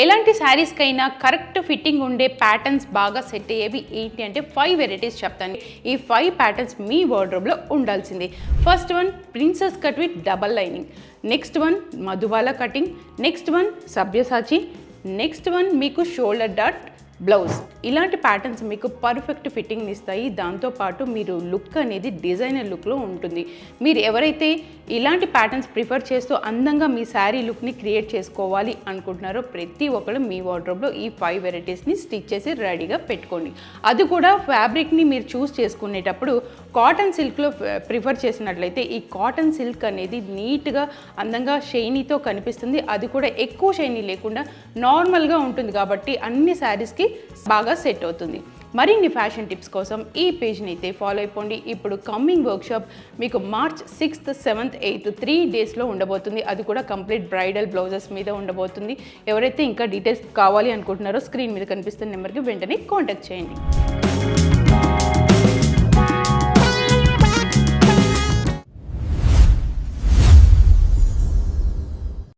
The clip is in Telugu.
ఎలాంటి శారీస్కైనా కరెక్ట్ ఫిట్టింగ్ ఉండే ప్యాటర్న్స్ బాగా సెట్ అయ్యేవి ఏంటి అంటే 5 వెరైటీస్ చెప్తాను. ఈ 5 ప్యాటర్న్స్ మీ వార్డ్రోబ్లో ఉండాల్సింది. First one princess cut with double lining, next one Madhubala cutting, next one సభ్యసాచి, నెక్స్ట్ వన్ మీకు షోల్డర్ డాట్ బ్లౌజ్. ఇలాంటి ప్యాటర్న్స్ మీకు పర్ఫెక్ట్ ఫిట్టింగ్ ఇస్తాయి. దాంతోపాటు మీరు లుక్ అనేది డిజైనర్ లుక్లో ఉంటుంది. మీరు ఎవరైతే ఇలాంటి ప్యాటర్న్స్ ప్రిఫర్ చేస్తూ అందంగా మీ శారీ లుక్ని క్రియేట్ చేసుకోవాలి అనుకుంటున్నారో ప్రతి ఒక్కరు మీ వార్డ్రోబ్లో ఈ 5 వెరైటీస్ని స్టిచ్ చేసి రెడీగా పెట్టుకోండి. అది కూడా ఫ్యాబ్రిక్ని మీరు చూస్ చేసుకునేటప్పుడు కాటన్ సిల్క్లో ప్రిఫర్ చేసినట్లయితే ఈ కాటన్ సిల్క్ అనేది నీట్గా అందంగా షైనీతో కనిపిస్తుంది. అది కూడా ఎక్కువ షైనీ లేకుండా నార్మల్గా ఉంటుంది కాబట్టి అన్ని శారీస్కి బాగా సెట్ అవుతుంది. మరిన్ని ఫ్యాషన్ టిప్స్ కోసం ఈ పేజ్ని అయితే ఫాలో అయిపోండి. ఇప్పుడు కమ్మింగ్ వర్క్షాప్ మీకు మార్చ్ 6th, 7th, 8th 3 డేస్లో ఉండబోతుంది. అది కూడా కంప్లీట్ బ్రైడల్ బ్లౌజెస్ మీద ఉండబోతుంది. ఎవరైతే ఇంకా డీటెయిల్స్ కావాలి అనుకుంటున్నారో స్క్రీన్ మీద కనిపిస్తున్న నెంబర్కి వెంటనే కాంటాక్ట్ చేయండి.